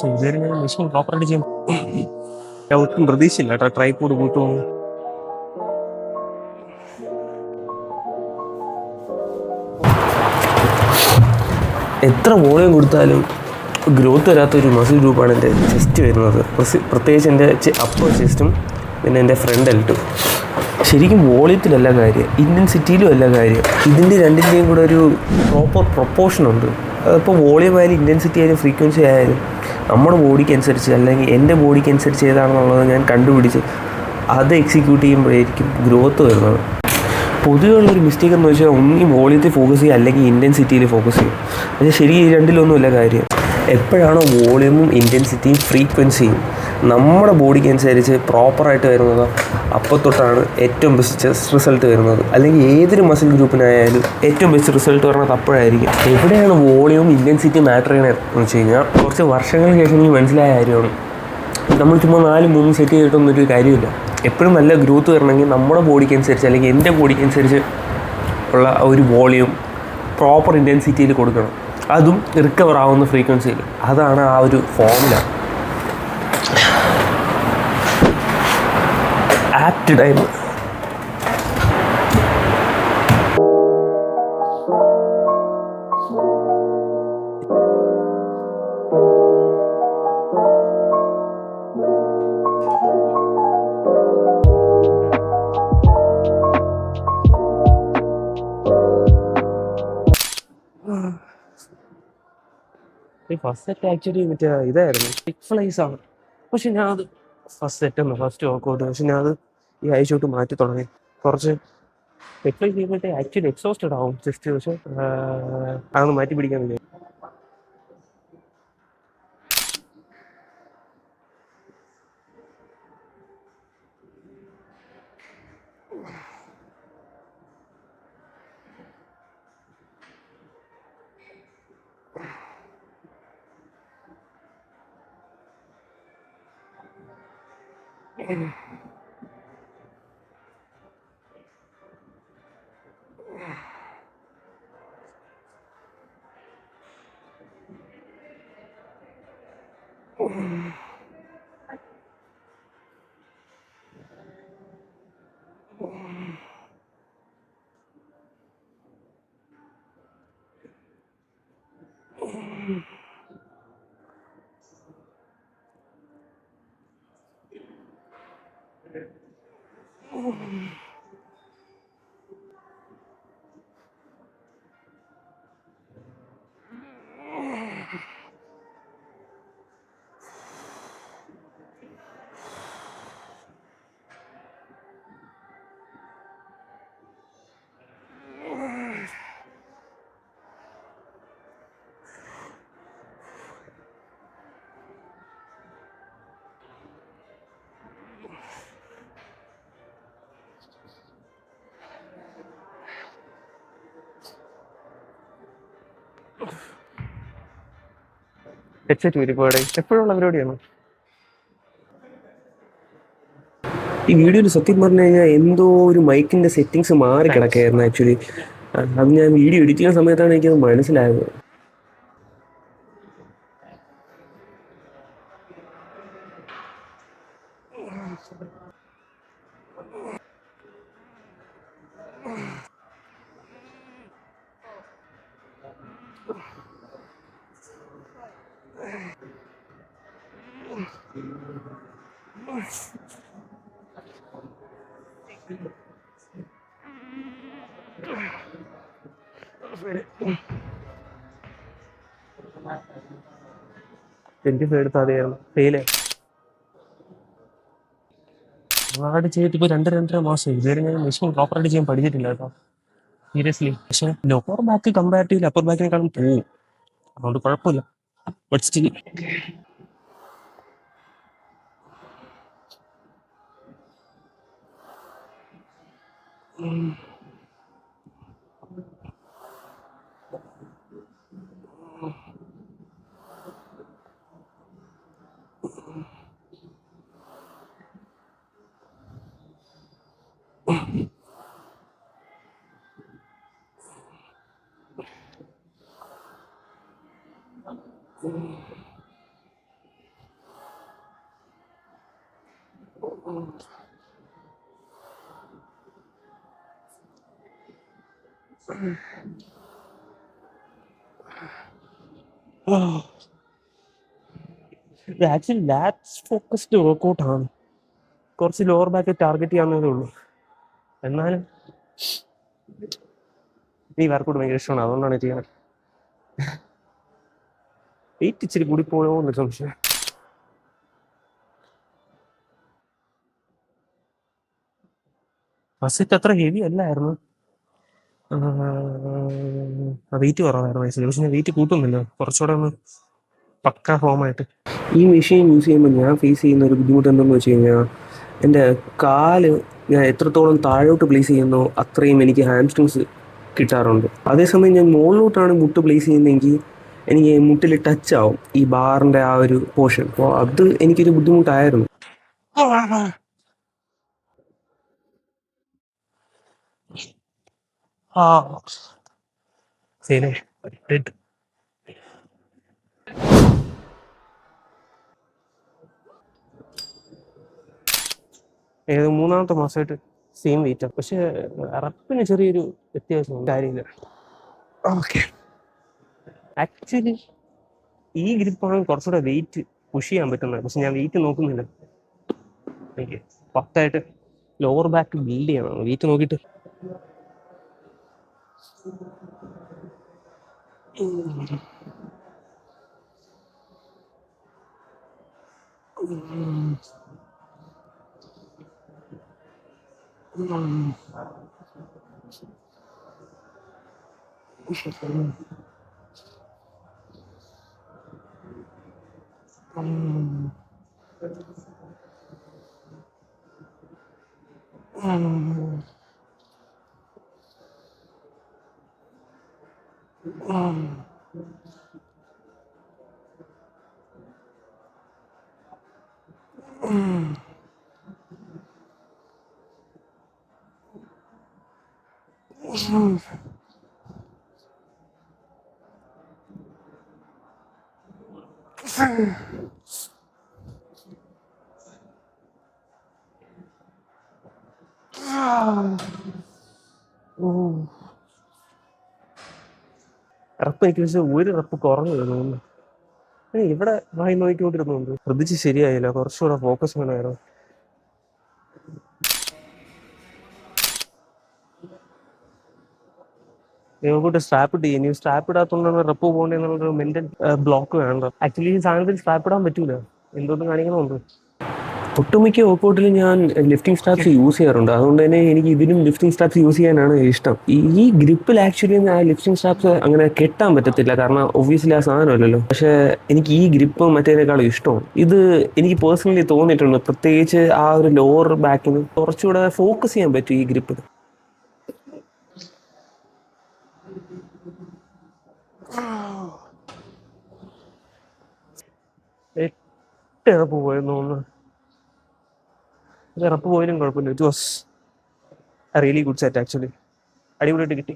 ഇതുവരെ ഞാൻ മെഷീൻ പ്രോപ്പറായിട്ട് ചെയ്യും. ഞാൻ ഒട്ടും പ്രതീക്ഷയില്ല കേട്ടോ ട്രൈപോഡ് കൂട്ടുമോ. എത്ര വോളിയം കൊടുത്താലും ഗ്രോത്ത് വരാത്തൊരു മസിൽ ഗ്രൂപ്പാണ് എൻ്റെ ചെസ്റ്റ് വരുന്നത്. പ്രത്യേകിച്ച് എൻ്റെ അപ്പർ ചെസ്റ്റും പിന്നെ എൻ്റെ ഫ്രണ്ട് എൽറ്റും. ശരിക്കും വോളിയത്തിലല്ല കാര്യം, ഇൻറ്റൻസിറ്റിയിലും അല്ല കാര്യം. ഇതിൻ്റെ രണ്ടിൻ്റെയും കൂടെ ഒരു പ്രോപ്പർ പ്രൊപ്പോർഷനുണ്ട്. അതിപ്പോൾ വോളിയം ആയാലും ഇൻറ്റൻസിറ്റി ആയാലും ഫ്രീക്വൻസി ആയാലും നമ്മുടെ ബോഡിക്ക് അനുസരിച്ച് അല്ലെങ്കിൽ എൻ്റെ ബോഡിക്ക് അനുസരിച്ച് ഏതാണെന്നുള്ളത് ഞാൻ കണ്ടുപിടിച്ച് അത് എക്സിക്യൂട്ട് ചെയ്യുമ്പോഴായിരിക്കും ഗ്രോത്ത് വരുന്നത്. പൊതുവെ ഉള്ളൊരു മിസ്റ്റേക്ക് എന്ന് വെച്ചാൽ ഒന്നീ വോളിയത്തിൽ ഫോക്കസ് ചെയ്യുക അല്ലെങ്കിൽ ഇൻറ്റൻസിറ്റിയിൽ ഫോക്കസ് ചെയ്യും. പക്ഷേ ശരിക്കും ഈ രണ്ടിലൊന്നുമല്ല കാര്യം. എപ്പോഴാണോ വോളിയമും ഇൻറ്റൻസിറ്റിയും ഫ്രീക്വൻസിയും നമ്മുടെ ബോഡിക്ക് അനുസരിച്ച് പ്രോപ്പറായിട്ട് വരുന്നത്, അപ്പോൾ തൊട്ടാണ് ഏറ്റവും ബെസ്റ്റ് റിസൾട്ട് വരുന്നത്. അല്ലെങ്കിൽ ഏതൊരു മസിൽ ഗ്രൂപ്പിനായാലും ഏറ്റവും ബെസ്റ്റ് റിസൾട്ട് വരുന്നത് അപ്പോഴായിരിക്കും. എവിടെയാണ് വോളിയവും ഇൻറ്റൻസിറ്റിയും മാറ്റർ ചെയ്യണമെന്ന് വെച്ച് കഴിഞ്ഞാൽ കുറച്ച് വർഷങ്ങൾക്ക് ശേഷം എനിക്ക് മനസ്സിലായ കാര്യമാണ്. നമ്മൾ ചുമ്മാ 4-3 സെറ്റ് ചെയ്തിട്ടൊന്നൊരു കാര്യമില്ല. എപ്പോഴും നല്ല ഗ്രോത്ത് വരണമെങ്കിൽ നമ്മുടെ ബോഡിക്ക് അനുസരിച്ച് അല്ലെങ്കിൽ എൻ്റെ ബോഡിക്ക് അനുസരിച്ച് ഉള്ള ഒരു വോളിയം പ്രോപ്പർ ഇൻറ്റൻസിറ്റിയിൽ കൊടുക്കണം, അതും റിക്കവർ ആവുന്ന ഫ്രീക്വൻസിയിൽ. അതാണ് ആ ഒരു formula. Apt time. First set actually മറ്റേ ഇതായിരുന്നു, ടിക് ഫ്ലൈസ് ആണ്. പക്ഷെ ഞാൻ അത് ഫസ്റ്റ് വർക്കൗട്ട്, പക്ഷെ ഞാൻ അത് ഈ ആഴ്ച തൊട്ട് മാറ്റി തുടങ്ങി. കുറച്ച് ടിക് ഫ്ലൈസ് ചെയ്യുമ്പോഴത്തെ ആക്ച്വലി എക്സോസ്റ്റഡ് ആവും ജസ്റ്റ്. പക്ഷെ അതൊന്ന് മാറ്റി പിടിക്കാൻ വേണ്ടി. ഹെഡ്സെറ്റ് ഒരുപാട് എപ്പോഴുള്ള പരിപാടിയാണ്. ഈ വീഡിയോയിൽ സത്യം പറഞ്ഞു കഴിഞ്ഞാൽ എന്തോ ഒരു മൈക്കിൻ്റെ സെറ്റിങ്സ് മാറി കിടക്കുകയായിരുന്നു ആക്ച്വലി. അത് ഞാൻ വീഡിയോ എഡിറ്റ് ചെയ്യുന്ന സമയത്താണ് എനിക്കത് മനസ്സിലായത്. എടുത്താൽ മതിയായിരുന്നു. ഫെയിലേ ഒരുപാട് ചെയ്തിട്ട് ഇപ്പോൾ 2-2.5 മാസം ഇതുവരെ ഞാൻ മെഷീൻ പ്രോപ്പറായിട്ട് ചെയ്യാൻ പഠിച്ചിട്ടില്ല കേട്ടോ, സീരിയസ്ലി. പക്ഷെ ലോവർ ബാക്ക് കമ്പാരിറ്റീവ്ലി അപ്പർ ബാക്കിനേക്കാളും പോവും, അതുകൊണ്ട് കുഴപ്പമില്ല. ബട്ട് സ്റ്റിൽ ഇത് ആക്ച്വലി ലാറ്റ്സ് ഫോക്കസ്ഡ് വർക്കൗട്ടാണ്. കുറച്ച് ലോവർ ബാക്ക് ടാർഗറ്റ് ചെയ്യാവുന്നതേ ഉള്ളൂ. എന്നാലും ഈ വർക്കൗട്ട് ഭയങ്കര ഇഷ്ടമാണ്, അതുകൊണ്ടാണ് ചെയ്യുന്നത്. വെയിറ്റ് ഇച്ചിരി കൂടി പോയോ എന്നൊരു സംശയം. ഫസ്റ്റ് അത്ര ഹെവി അല്ലായിരുന്നു, വെയിറ്റ് കുറവായിരുന്നു വയസ്സിൽ. പക്ഷെ ഞാൻ വെയിറ്റ് കൂട്ടുന്നില്ല, കുറച്ചുകൂടെ ഒന്ന് പക്ക ഫോമായിട്ട്. ഈ മെഷീൻ യൂസ് ചെയ്യുമ്പോൾ ഞാൻ ഫേസ് ചെയ്യുന്ന ഒരു ബുദ്ധിമുട്ട് എന്തെന്ന് വെച്ച് കഴിഞ്ഞാൽ, എൻ്റെ കാല് ഞാൻ എത്രത്തോളം താഴോട്ട് പ്ലേസ് ചെയ്യുന്നോ അത്രയും എനിക്ക് ഹാംസ്ട്രിങ്സ് കിട്ടാറുണ്ട്. അതേസമയം ഞാൻ മുകളിലോട്ടാണ് മുട്ട് പ്ലേസ് ചെയ്യുന്നതെങ്കിൽ എനിക്ക് മുട്ടിൽ ടച്ച് ആവും ഈ ബാറിൻ്റെ ആ ഒരു പോർഷൻ. അപ്പോൾ അത് എനിക്കൊരു ബുദ്ധിമുട്ടായിരുന്നു. ശരി, മൂന്നാമത്തെ മാസമായിട്ട് സെയിം വെയിറ്റാണ്. പക്ഷെ റപ്പിന് ചെറിയൊരു വ്യത്യാസമുണ്ട്, കാര്യമില്ല. ഓക്കെ, ആക്ച്വലി ഈ ഗ്രിപ്പാണ് കുറച്ചുകൂടെ വെയിറ്റ് പുഷ് ചെയ്യാൻ പറ്റുന്നത്. പക്ഷെ ഞാൻ വെയിറ്റ് നോക്കുന്നില്ല, എനിക്ക് പത്തായിട്ട് ലോവർ ബാക്ക് ബിൽഡ് ചെയ്യണം വെയിറ്റ് നോക്കിയിട്ട്. റപ്പ് എനിക്ക് പക്ഷെ ഒരു റപ്പ് കുറഞ്ഞു തോന്നുന്നു. ഇവിടെ വായി നോക്കിക്കൊണ്ടിരുന്നുണ്ട്, ശ്രദ്ധിച്ച് ശരിയായില്ല, കുറച്ചുകൂടെ ഫോക്കസ് വേണമായിരുന്നു. ഇങ്ങോട്ട് സ്ട്രാപ്പ് ഇട്ട് ഇനി സ്ട്രാപ്പ് ഇടാത്തോണ്ടാണ് റപ്പ് പോകേണ്ടതെന്നുള്ളൊരു മെന്റൽ ബ്ലോക്ക് വേണ്ട. ആക്ച്വലി ഈ സാധനത്തിൽ സ്ട്രാപ്പ് ഇടാൻ പറ്റൂല, എന്തൊന്നും കാണിക്കണമുണ്ട്. ഒട്ടുമിക്ക വർക്കൗട്ടിൽ ഞാൻ ലിഫ്റ്റിംഗ് സ്ട്രാപ്സ് യൂസ് ചെയ്യാറുണ്ട്, അതുകൊണ്ട് തന്നെ എനിക്ക് ഇതിലും ലിഫ്റ്റിംഗ് സ്ട്രാപ്സ് യൂസ് ചെയ്യാനാണ് ഇഷ്ടം. ഈ ഗ്രിപ്പിൽ ആക്ച്വലി ആ ലിഫ്റ്റിംഗ് സ്ട്രാപ്സ് അങ്ങനെ കെട്ടാൻ പറ്റത്തില്ല, കാരണം ഒബ്വിയസ്ലി ആ സാധനമല്ലല്ലോ. പക്ഷേ എനിക്ക് ഈ ഗ്രിപ്പ് മറ്റേതിനേക്കാളും ഇഷ്ടമാണ്. ഇത് എനിക്ക് പേഴ്സണലി തോന്നിയിട്ടുണ്ട്, പ്രത്യേകിച്ച് ആ ഒരു ലോവർ ബാക്കിന് കുറച്ചുകൂടെ ഫോക്കസ് ചെയ്യാൻ പറ്റും ഈ ഗ്രിപ്പ്. എട്ട് പോയെന്ന് തോന്നുന്നു. റപ്പ് പോയാലും കുഴപ്പമില്ല, it was really good set actually. അടിപൊളിയായിട്ട് കിട്ടി.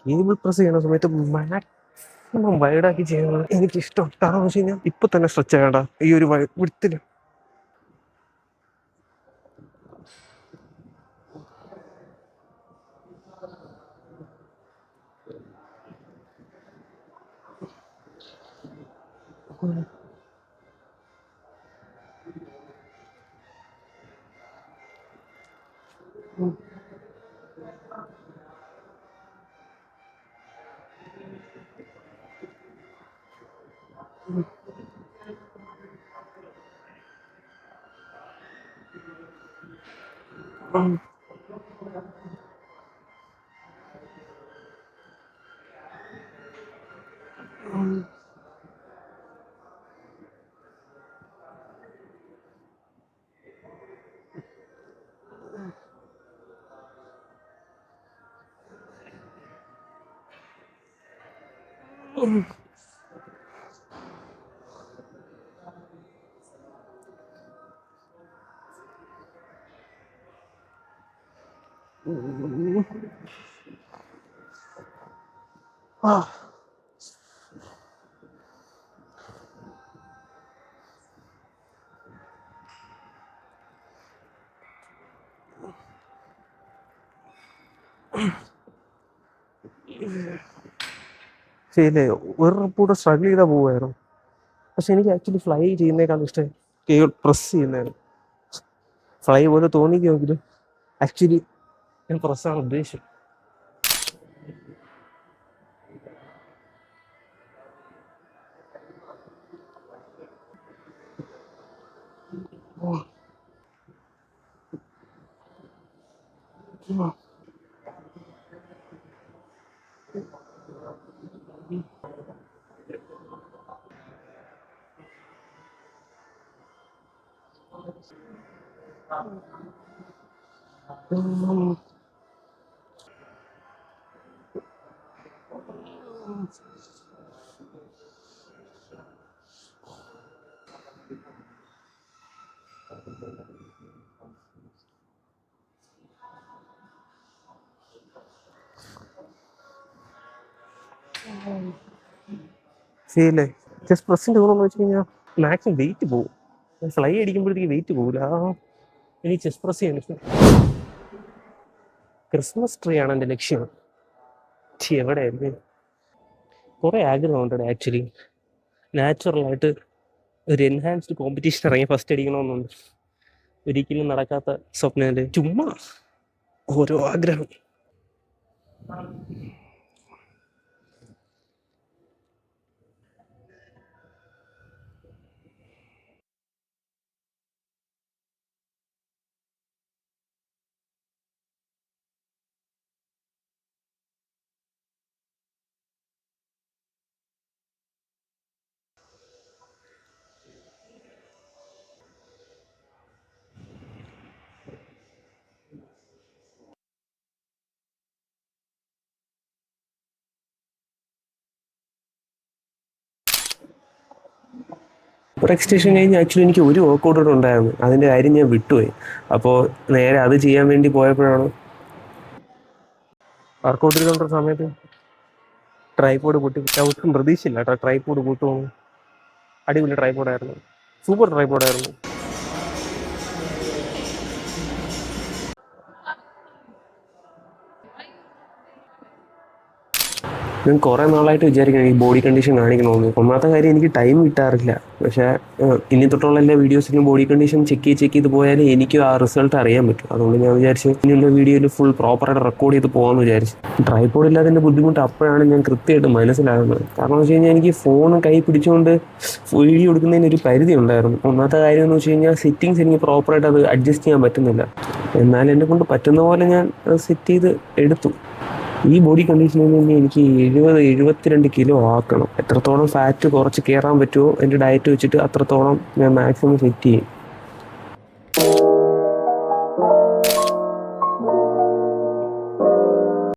കേബിൾ പ്രസ് ചെയ്യുന്ന സമയത്ത് മാക്സിമം വൈഡാക്കി ചെയ്യുന്നത് എനിക്കിഷ്ടം. കാരണം എന്ന് വെച്ച് കഴിഞ്ഞാൽ ഇപ്പൊ തന്നെ സ്ട്രെച്ച് ആകണ്ട ഈ ഒരു വിടത്തില്. ശരിയല്ലേ? ഒരു റെപ്പൂടെ സ്ട്രഗിൾ ചെയ്താൽ പോവുമായിരുന്നു. പക്ഷെ എനിക്ക് ആക്ച്വലി ഫ്ലൈ ചെയ്യുന്നേക്കാൾ ഇഷ്ടം പ്രസ് ചെയ്യുന്നതായിരുന്നു. ഫ്ലൈ പോലെ തോന്നിക്കുമെങ്കിലും ആക്ച്വലി ഞാൻ പ്രസ്സാണ് ഉദ്ദേശിച്ചത്. ശരിയല്ലേ? ജസ്റ്റ് പ്രസ്സിൻ്റെ ഗുണമെന്ന് വെച്ച് കഴിഞ്ഞാൽ മാക്സിമം വെയിറ്റ് പോകും. ഫ്ലൈ അടിക്കുമ്പോഴത്തേക്ക് വെയിറ്റ് പോകില്ല. എനിക്ക് ചെസ്റ്റ് പ്രസ് ചെയ്യാൻ ഇഷ്ടം. ക്രിസ്മസ് ട്രീ ആണ് എൻ്റെ ലക്ഷ്യം. എവിടെയായിരുന്നു? കുറേ ആഗ്രഹമുണ്ട് ആക്ച്വലി. നാച്ചുറലായിട്ട് ഒരു എൻഹാൻസ്ഡ് കോമ്പറ്റീഷൻ ഇറങ്ങി ഫസ്റ്റ് അടിക്കണമെന്നുണ്ട്. ഒരിക്കലും നടക്കാത്ത സ്വപ്നം. ചുമ്മാ ഓരോ ആഗ്രഹം. ബ്രേക്ക് സ്റ്റേഷൻ കഴിഞ്ഞ് ആക്ച്വലി എനിക്ക് ഒരു വർക്കൗട്ട് കൂടെ ഉണ്ടായിരുന്നു. അതിൻ്റെ കാര്യം ഞാൻ വിട്ടുപോയി. അപ്പോൾ നേരെ അത് ചെയ്യാൻ വേണ്ടി പോയപ്പോഴാണ് വർക്കൗട്ട് ചെയ്തുകൊണ്ട സമയത്ത് ട്രൈപോഡ് പൊട്ടി. ഒട്ടും പ്രതീക്ഷയില്ല കേട്ടോ ട്രൈപോഡ് പൊട്ടുമെന്ന്. അടിപൊളി ട്രൈപോഡായിരുന്നു, സൂപ്പർ ട്രൈപോഡായിരുന്നു. ഞാൻ കുറേ നാളായിട്ട് വിചാരിക്കണം ഈ ബോഡി കണ്ടീഷൻ കാണിക്കണമെന്ന്. ഒന്നാമത്തെ കാര്യം എനിക്ക് ടൈം കിട്ടാറില്ല. പക്ഷേ ഇനി തൊട്ടുള്ള എല്ലാ വീഡിയോസിലും ബോഡി കണ്ടീഷൻ ചെക്ക് ചെയ്ത് പോയാൽ എനിക്കും ആ റിസൾട്ട് അറിയാൻ പറ്റും. അതുകൊണ്ട് ഞാൻ വിചാരിച്ചു ഇനിയുള്ള വീഡിയോയിൽ ഫുൾ പ്രോപ്പറായിട്ട് റെക്കോർഡ് ചെയ്ത് പോകാമെന്ന് വിചാരിച്ചു. ട്രൈപോഡ് ഇല്ലാത്തതിൻ്റെ ബുദ്ധിമുട്ട് അപ്പോഴാണ് ഞാൻ കൃത്യമായിട്ട് മനസ്സിലാകുന്നത്. കാരണം എന്ന് വെച്ച് കഴിഞ്ഞാൽ എനിക്ക് ഫോൺ കൈ പിടിച്ചുകൊണ്ട് വീഡിയോ എടുക്കുന്നതിന് ഒരു പരിധി ഉണ്ടായിരുന്നു. ഒന്നാമത്തെ കാര്യം എന്ന് വെച്ച് കഴിഞ്ഞാൽ സെറ്റിങ്സ് എനിക്ക് പ്രോപ്പറായിട്ട് അത് അഡ്ജസ്റ്റ് ചെയ്യാൻ പറ്റുന്നില്ല. എന്നാൽ എന്നെ കൊണ്ട് പറ്റുന്ന പോലെ ഞാൻ സെറ്റ് ചെയ്ത് എടുത്തു. ഈ ബോഡി കണ്ടീഷനിൽ നിന്ന് എനിക്ക് 72 കിലോ ആക്കണം. എത്രത്തോളം ഫാറ്റ് കുറച്ച് കയറാൻ പറ്റുമോ എൻ്റെ ഡയറ്റ് വെച്ചിട്ട് അത്രത്തോളം ഞാൻ മാക്സിമം സെറ്റ് ചെയ്യും.